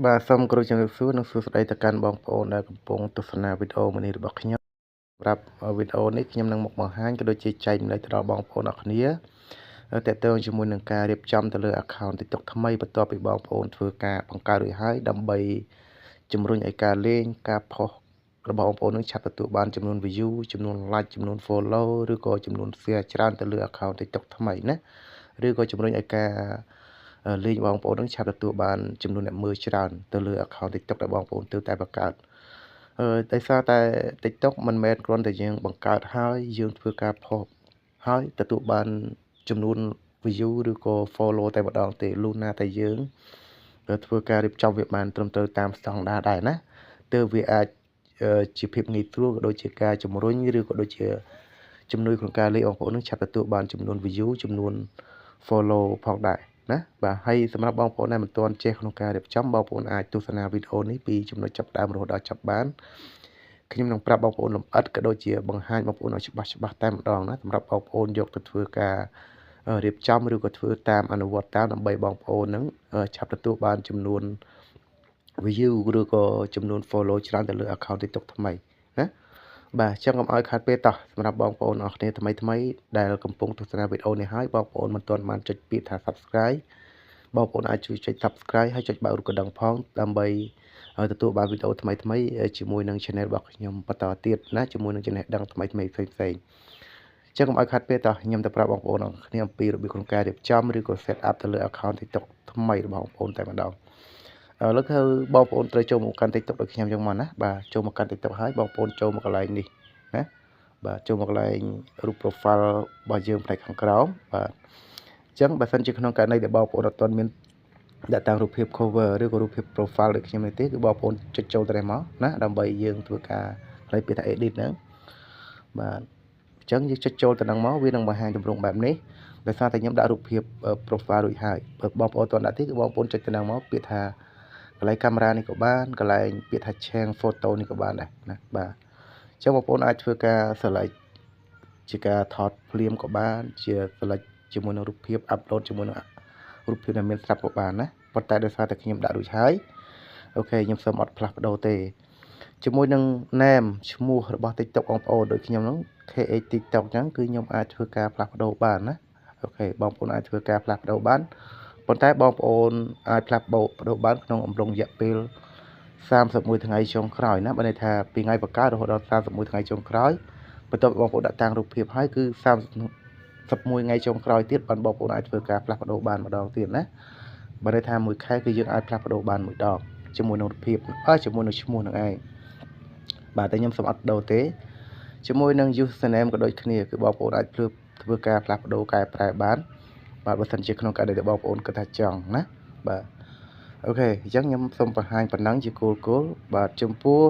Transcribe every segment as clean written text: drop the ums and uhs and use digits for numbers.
បាទសូមគោរពជំរាបសួរនិងសួស្តីទៅកាន់បងប្អូនដែលកំពុងទស្សនាវីដេអូមួយនេះរបស់ខ្ញុំសម្រាប់វីដេអូនេះខ្ញុំនឹងមកបង្ហាញក៏ដូចជាចែកម្លែកទៅដល់បងប្អូនអរគ្នាទាក់ទងជាមួយនឹងការរៀបចំទៅលើ account TikTok ថ្មីបន្ទាប់ពីបងប្អូនធ្វើការបង្កើតរួចហើយដើម្បីជំរុញឲ្យការលេងការផុសរបស់បងប្អូននឹងឆាប់ទទួលបានចំនួន view ចំនួន like ចំនួន follow ឬក៏ចំនួន share ច្រើនទៅលើ account TikTok ថ្មីណាឬក៏ជំរុញឲ្យការលេងបងប្អូននឹងឆាប់ទទួលបានចំនួនអ្នកមើលច្រើនទៅលើ account TikTok ដែលបងប្អូនទើបតែបង្កើតដោយសារតែ TikTok មិនមែនគ្រាន់តែយើងបង្កើតហើយយើងធ្វើការផុសហើយទទួលបានចំនួន view ឬក៏ follow តែម្ដងទេលុះណាតែយើងធ្វើការរៀបចំវាបានត្រឹមត្រូវតាមស្តង់ដារដែរណាទើបវាអាចជាភាពងាយស្រួលក៏ដូចជាការជំរុញឬក៏ដូចជាជំនួយក្នុងការលេងបងប្អូននឹងឆាប់ទទួលបានចំនួន view ចំនួន follow ផងដែរណាបាទហើយសម្រាប់បងប្អូនដែលមិនទាន់ចេះក្នុងការរៀបចំបងប្អូនអាចទស្សនាវីដេអូនេះពីចំណុចចាប់ផ្ដើមរហូតដល់ចប់បានខ្ញុំនឹងប្រាប់បងប្អូនលម្អិតក៏ដូចជាបង្ហាញបងប្អូនឲ្យច្បាស់តែម្ដងណាសម្រាប់បងប្អូនយកទៅធ្វើការរៀបចំឬក៏ធ្វើតាមអនុវត្តតាមដើម្បីបងប្អូននឹងឆាប់ទទួលបានចំនួន view ឬក៏ចំនួន follow ច្រើនទៅលើ account TikTok ថ្មីណាបាទអញ្ចឹងកុំឲ្យខាតពេលតោះសម្រាប់បងប្អូនអរគ្នាថ្មីដែលកំពុងទស្សនាវីដេអូនេះហើយបងប្អូនមិនទាន់បានចុចពាក្យថា Subscribe បងប្អូនអាចជួយចុច Subscribe ហើយចុចបើករូបកណ្ដឹងផងដើម្បីទទួលបានវីដេអូថ្មីជាមួយនឹង Channel របស់ខ្ញុំបន្តទៀតណាជាមួយនឹងចំណេះដឹងថ្មីផ្សេងៗចឹងកុំឲ្យខាតពេលតោះខ្ញុំទៅប្រាប់បងប្អូនអរគ្នាអំពីរបៀបក្នុងការរៀបចំឬក៏ set up ទៅលើ account TikTok ថ្មីរបស់បងប្អូនតែម្ដងឥឡូវគឺបងប្អូនត្រូវចូលមកកាន់ TikTok ដូចខ្ញុំចឹងមកណាបាទចូលមកកាន់ TikTok ហើយបងប្អូនចូលមកកន្លែងនេះណាបាទចូលមកកន្លែងរូប profile របស់យើងផ្នែកខាងក្រោមបាទអញ្ចឹងបើសិនជាក្នុងករណីដែលបងប្អូនអត់ទាន់មានដាក់តាំងរូបភាព cover ឬក៏រូបភាព profile ដូចខ្ញុំនេះទេគឺបងប្អូនចុចចូលទៅនេះមកណាដើម្បីយើងធ្វើការផ្លេចពាក្យថា edit ហ្នឹងបាទអញ្ចឹងយើងចុចចូលទៅហ្នឹងមកវានឹងបង្ហាញទម្រង់បែបនេះដោយសារតែខ្ញុំដាក់រូបភាព profile រួចហើយបើបងប្អូនអត់ទាន់ដាក់ទេគឺបងប្អូនចុចទៅហ្នឹងមកពាក្យថាកន្លែងកាមេរ៉ានេះក៏បានកន្លែងពាក្យថា change photo នេះក៏បានដែរណាបាទអញ្ចឹងបងប្អូនអាចធ្វើការ select ជាការថតភ្លាមក៏បានជា select ជាមួយនឹងរូបភាព upload ជាមួយនឹងរូបភាពដែលមានស្រាប់ក៏បានណាប៉ុន្តែដោយសារតែខ្ញុំដាក់រួចហើយអូខេខ្ញុំសូមអត់ផ្លាស់ប្ដូរទេជាមួយនឹង name ឈ្មោះរបស់ TikTok បងប្អូនដូចខ្ញុំហ្នឹង KH TikTok អញ្ចឹងគឺខ្ញុំអាចធ្វើការផ្លាស់ប្ដូរបានណាអូខេបងប្អូនអាចធ្វើការផ្លាស់ប្ដូរបានប៉ុន្តែបងប្អូនអាចផ្លាស់ប្ដូរបានក្នុងអំឡុងរយៈពេល31ថ្ងៃចុងក្រោយណាបើន័យថាពីថ្ងៃបង្កើតរហូតដល់31ថ្ងៃចុងក្រោយបន្ទាប់បងប្អូនដាក់តាំងរូបភាពហើយគឺ31ថ្ងៃចុងក្រោយទៀតបានបងប្អូនអាចធ្វើការផ្លាស់ប្ដូរបានម្ដងទៀតណាបើន័យថាមួយខែគឺយើងអាចផ្លាស់ប្ដូរបានមួយដងជាមួយនឹងរូបភាពជាមួយនឹងឈ្មោះនឹងឯងបាទតែខ្ញុំសូមអត់ដូរទេជាមួយនឹង username ក៏ដូចគ្នាគឺបងប្អូនអាចធ្វើការផ្លាស់ប្ដូរកែប្រែបានបាទបើសិនជាក្នុងករណីដែលបងប្អូនគិតថាចង់ណាបាទអូខេអញ្ចឹងខ្ញុំសូមបង្ហាញប៉ុណ្ណឹងជាគោលបាទចំពោះ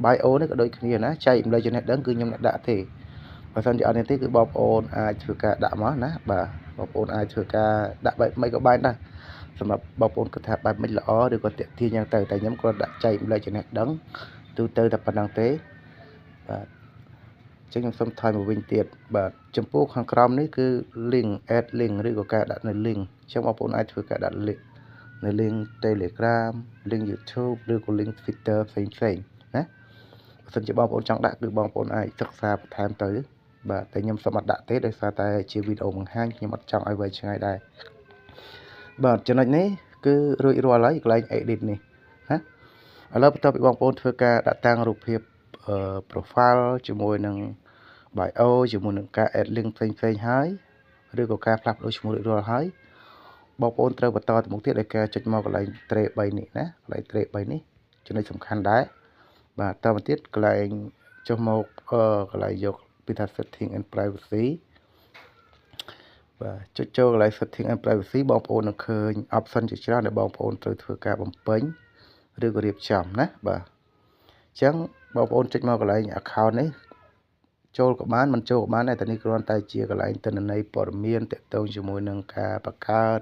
bio នេះក៏ដូចគ្នាណាចែកម្លែកចំណេះដឹងគឺខ្ញុំអ្នកដាក់ទេបើសិនជាអត់នេះទេគឺបងប្អូនអាចធ្វើការដាក់មកណាបាទបងប្អូនអាចធ្វើការដាក់បែបមិនក៏បានដែរសម្រាប់បងប្អូនគិតថាបែបមិនល្អឬក៏តាក់ទាញយ៉ាងទៅតែខ្ញុំគ្រាន់ដាក់ចែកម្លែកចំណេះដឹងទូទៅតែប៉ុណ្ណឹងទេបាទចឹងខ្ញុំសូមថយមកវិញទៀតបាទចំពោះខាងក្រោមនេះគឺ link add link ឬក៏ការដាក់នៅ link ចឹងបងប្អូនអាចធ្វើការដាក់ link នៅ link Telegram link YouTube ឬក៏ link Twitter ផ្សេងណាបើសិនជាបងប្អូនចង់ដាក់គឺបងប្អូនអាចសិក្សាបន្ថែមទៅបាទតែខ្ញុំសូមអត់ដាក់ទេដោយសារតែជាវីដេអូបង្ហាញខ្ញុំអត់ចង់ឲ្យវែងឆ្ងាយដែរបាទចំណុចនេះគឺរួចរាល់ហើយកន្លែង edit នេះណាឥឡូវបន្ទាប់ពីបងប្អូនធ្វើការដាក់តាំងរូបភាពprofile ជាមួយនឹង bio ជាមួយនឹងការ add link ផ្សេងហើយឬក៏ការផ្លាស់ប្ដូរឈ្មោះរួចរាល់ហើយបងប្អូនត្រូវបន្តទៅមុខទៀតដោយការចុចមកកន្លែង trace 3នេះណាកន្លែង trace 3នេះចំណុចសំខាន់ដែរបាទតទៅទៀតកន្លែងចុះមកកន្លែងយកពីថា setting and privacy បាទចុចចូលកន្លែង setting and privacy បងប្អូននឹងឃើញ option ជាច្រើនដែលបងប្អូនត្រូវធ្វើការបំពេញឬក៏រៀបចំណាបាទអញ្ចឹងបងប្អូនចុចមកកន្លែង account នេះចូលក៏បានមិនចូលក៏បានដែរតែនេះគ្រាន់តែជាកន្លែងទិន្នន័យព័ត៌មានទាក់ទងជាមួយនឹងការបង្កើត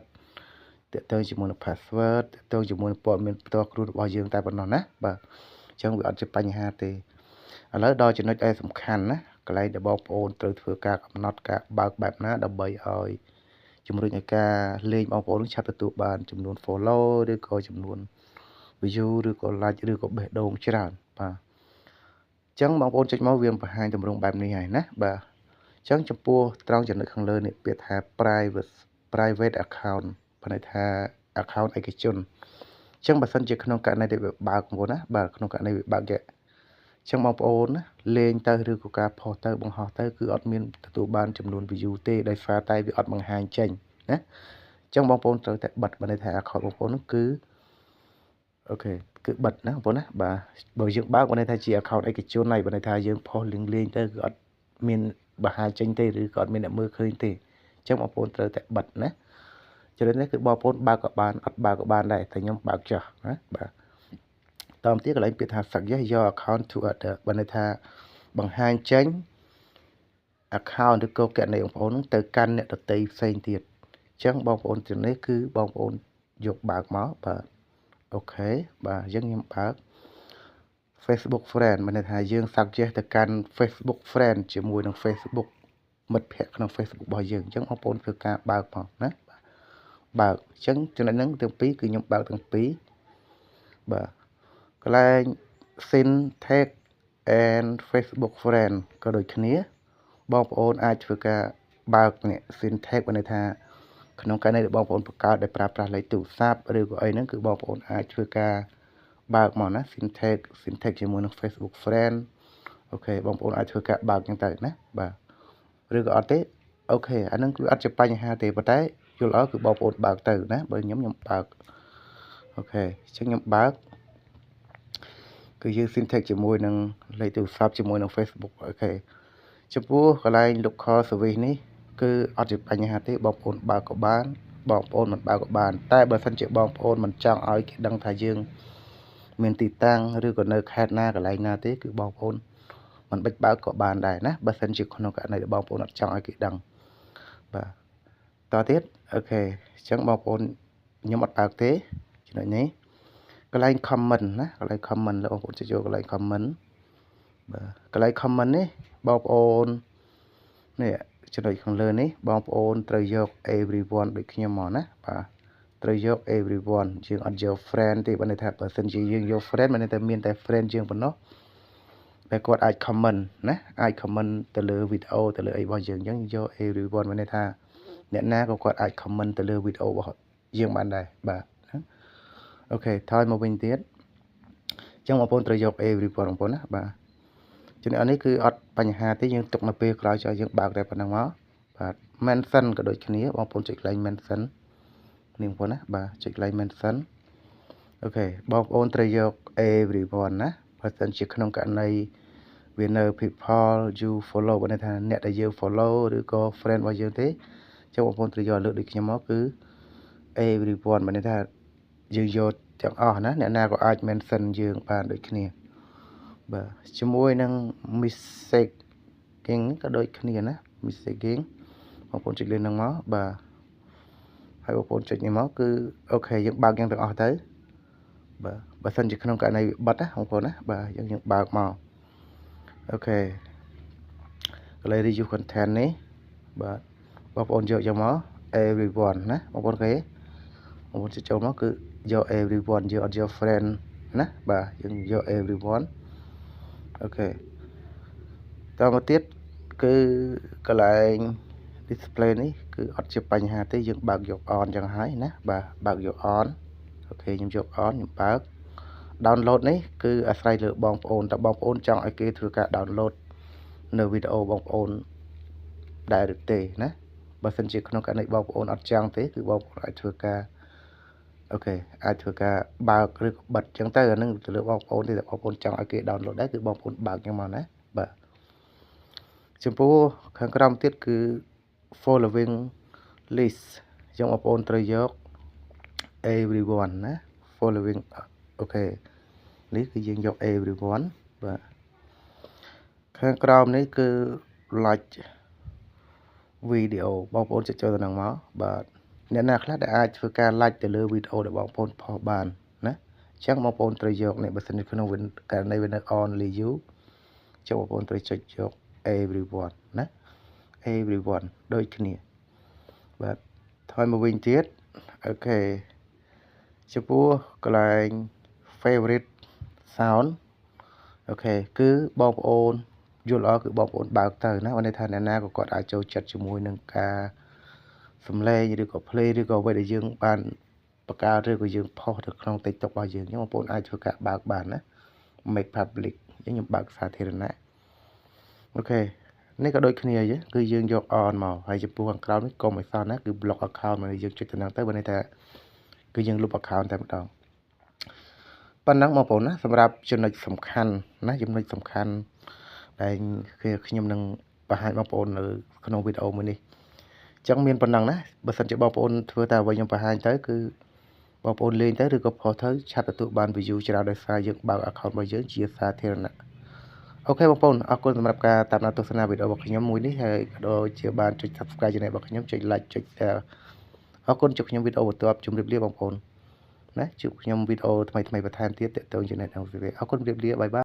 ទាក់ទងជាមួយនឹង password ទាក់ទងជាមួយនឹងព័ត៌មានផ្ទាល់ខ្លួនរបស់យើងតែប៉ុណ្ណោះណាបាទអញ្ចឹងវាអត់ជាបញ្ហាទេឥឡូវដល់ចំណុចដែលសំខាន់ណាកន្លែងដែលបងប្អូនត្រូវធ្វើការកំណត់ការបើកបែបណាដើម្បីឲ្យជំរុញឲ្យការលេងបងប្អូនឆាប់ទទួលបានចំនួន follow ឬក៏ចំនួន view ឬក៏ like ឬក៏បេះដូងច្រើនបាទចឹងបងប្អូនចុចមកវាបង្ហាញទម្រង់បែបនេះហើយណាបាទចឹងចំពោះត្រង់ចំណុចខាងលើនេះពាក្យថា private account បានន័យថា account ឯកជនចឹងបើសិនជាក្នុងករណីដែលវាបើកបងប្អូនណាបាទក្នុងករណីវាបើកចឹងបងប្អូនណាលេងទៅឬក៏ការផុសទៅបង្ហោះទៅគឺអត់មានទទួលបានចំនួន view ទេដោយសារតែវាអត់បង្ហាញចេញណាចឹងបងប្អូនត្រូវតែបិទបានន័យថា account បងប្អូននោះគឺអូខេគឺបិទណាបងប្អូនណាបាទបើយើងបើកបានន័យថាជា account ឯកជនហើយបានន័យថាយើងផុសលេងទៅគឺអត់មានបង្ហាញចេញទេឬក៏អត់មានអ្នកមើលឃើញទេចឹងបងប្អូនត្រូវតែបិទណាច្រើននេះគឺបងប្អូនបើកក៏បានអត់បើកក៏បានដែរតែខ្ញុំបើកចោះណាបាទតទៅទៀតកន្លែងពាក្យថា suggest your account to other បានន័យថាបង្ហាញចេញ account ឬក៏គណនីបងប្អូនទៅកាន់អ្នកដទៃផ្សេងទៀតអញ្ចឹងបងប្អូនទាំងនេះគឺបងប្អូនយកបើកមកបាទអូខេបាទអញ្ចឹងខ្ញុំបើក Facebook friend មានន័យថាយើង suggest ទៅកាន់ Facebook friend ជាមួយនឹង Facebook មិត្តភ័ក្តិក្នុង Facebook របស់យើងអញ្ចឹងបងប្អូនធ្វើការបើកមកណាបើកអញ្ចឹងចំណុចហ្នឹងទាំងពីរគឺខ្ញុំបើកទាំងពីរបាទកន្លែង Sin tag and Facebook friend ក៏ដូចគ្នាបងប្អូនអាចធ្វើការបើកនេះ Sin tag បានន័យថាក្នុងករណីដែលបងប្អូនបង្កើតដោយប្រើប្រាស់លេខទូរស័ព្ទឬក៏អីហ្នឹងគឺបងប្អូនអាចធ្វើការបើកមកណា Sin tag ជាមួយនឹង Facebook friend អូខេបងប្អូនអាចធ្វើការបើកចឹងទៅណាបាទឬក៏អត់ទេអូខេអាហ្នឹងគឺអត់ជាបញ្ហាទេប៉ុន្តែយល់អស់គឺបងប្អូនបើកទៅណាបើខ្ញុំបើកអូខេអញ្ចឹងខ្ញុំបើកគឺយើង syntax ជាមួយនឹងលេខទូរស័ព្ទជាមួយនឹង Facebook អូខេចំពោះកន្លែង local service នេះគឺអត់ជាបញ្ហាទេបងប្អូនបើកក៏បានបងប្អូនមិនបើកក៏បានតែបើសិនជាបងប្អូនមិនចង់ឲ្យគេដឹងថាយើងមានទីតាំងឬក៏នៅខេត្តណាកន្លែងណាទេគឺបងប្អូនមិនបាច់បើកក៏បានដែរណាបើសិនជាក្នុងករណីដែលបងប្អូនអត់ចង់ឲ្យគេដឹងបាទតទៀតអូខេអញ្ចឹងបងប្អូនខ្ញុំអត់បើកទេចំណុចនេះកន្លែង comment ណាកន្លែង comment លោកបងប្អូនចុចយកកន្លែង comment បាទកន្លែង comment នេះបងប្អូននេះចំណុចខាងលើនេះបងប្អូនត្រូវយក everyone ដូចខ្ញុំមកណាបាទត្រូវយក everyone យើងអត់យក friend ទេបើន័យថាបើសិនជាយើងយក friend មានន័យថាមានតែ friend យើងប៉ុណ្ណោះតែគាត់អាច comment ណាអាច comment ទៅលើវីដេអូទៅលើអីរបស់យើងអញ្ចឹងយក everyone មានន័យថាអ្នកណាក៏គាត់អាច comment ទៅលើវីដេអូរបស់យើងបានដែរបាទអូខេថយមកវិញទៀតអញ្ចឹងបងប្អូនត្រូវយក everyone បងប្អូនណាបាទចំណុចនេះគឺអត់បញ្ហាទេយើងទុកនៅពេលក្រោយchoយើងបើកតែប៉ុណ្ណឹងមកបាទ mention ក៏ដូចគ្នាបងប្អូនចុចកន្លែង mention នេះបងប្អូនណាបាទចុចកន្លែង mention អូខេបងប្អូនត្រូវយក everyone ណាបើសិនជាក្នុងករណីវានៅ people you follow បានន័យថាអ្នកដែលយើង follow ឬក៏ friend របស់យើងទេចឹងបងប្អូនត្រូវយកលើកដូចខ្ញុំមកគឺ everyone បានន័យថាយើងយកទាំងអស់ណាអ្នកណាក៏អាច mention យើងបានដូចគ្នាបាទជាមួយនឹង messaging ក៏ដូចគ្នាណា messaging បងប្អូនចុចលើហ្នឹងមកបាទហើយបងប្អូនចុចនេះមកគឺអូខេយើងបើកយ៉ាងទាំងអស់ទៅបាទបើសិនជាក្នុងករណីវាបិទណាបងប្អូនណាបាទយើងបើកមកអូខេកន្លែង review content នេះបាទបងប្អូនយកមក everyone ណាបងប្អូនគេបងប្អូនចូលមកគឺយក everyone យើងអត់យក friend ណាបាទយើងយក everyone អូខេតមកទៀតគឺកន្លែង display នេះគឺអត់ជាបញ្ហាទេយើងបើកយក on ចឹងហើយណាបាទបើកយក on អូខេខ្ញុំយក on ខ្ញុំបើក download នេះគឺអាស្រ័យលើបងប្អូនតើបងប្អូនចង់ឲ្យគេធ្វើការ download នៅវីដេអូបងប្អូនដែរឬទេណាបើសិនជាក្នុងករណីបងប្អូនអត់ចង់ទេគឺបងប្អូនអាចធ្វើការអូខេអាចធ្វើការបើកឬក៏បិទចឹងទៅអានឹងទៅលើបងប្អូនទេតែបងប្អូនចង់ឲ្យគេ download ដែរគឺបងប្អូនបើកចឹងមកណាបាទចំពោះខាងក្រោមទៀតគឺ following list អញ្ចឹងបងប្អូនត្រូវយក everyone ណា following អូខេនេះគឺយើងយក everyone បាទខាងក្រោមនេះគឺ like video បងប្អូនចុចចូលទៅហ្នឹងមកបាទអ្នកណាខ្លះដែលអាចធ្វើការ like ទៅលើវីដេអូដែលបងប្អូនផុសបានណាអញ្ចឹងបងប្អូនត្រូវយកនេះបើសិនជាក្នុងករណីវានៅ only you ចុះបងប្អូនត្រូវចុចយក everyone ណា everyone ដូចគ្នាបាទថយមកវិញទៀតអូខេចំពោះកន្លែង favorite sound អូខេគឺបងប្អូនយល់ល្អគឺបងប្អូនបើកទៅណាបើន័យថាអ្នកណាក៏គាត់អាចចូលចិត្តជាមួយនឹងការសំឡេងឬក៏ play ឬក៏អ្វីដែលយើងបានបង្កើតឬក៏យើងផុសទៅក្នុង TikTok របស់យើងអញ្ចឹងបងប្អូនអាចធ្វើការបើកបានណា make public អញ្ចឹងខ្ញុំបើកសាធារណៈអូខេនេះក៏ដូចគ្នាគឺយើងយក on មកហើយចំពោះខាងក្រោមនេះកុំឲ្យសោះណាគឺ block account មកយើងចុចទៅហ្នឹងទៅបើន័យថាគឺយើងលុប account តែម្ដងប៉ុណ្ណឹងបងប្អូនណាសម្រាប់ចំណុចសំខាន់ណាចំណុចសំខាន់ដែលខ្ញុំនឹងបង្ហាញបងប្អូននៅក្នុងវីដេអូមួយនេះអញ្ចឹងមានប៉ុណ្ណឹងណាបើសិនជាបងប្អូនធ្វើតែអ្វីខ្ញុំបង្ហាញទៅគឺបងប្អូនលេងទៅឬក៏ផុសទៅឆាប់ទទួលបាន view ច្រើនដោយសារយើងបើក account របស់យើងជាសាធារណៈអូខេបងប្អូនអរគុណសម្រាប់ការតាមដានទស្សនាវីដេអូរបស់ខ្ញុំមួយនេះហើយក៏ដូចជាបានចុច Subscribe channel របស់ខ្ញុំចុច Like ចុច Share អរគុណជួបខ្ញុំវីដេអូបន្ទាប់ជម្រាបលាបងប្អូនណាជួបខ្ញុំវីដេអូថ្មីបន្ថែមទៀតទាក់ទងជាមួយនឹងអរគុណជម្រាបលាបាយបាយ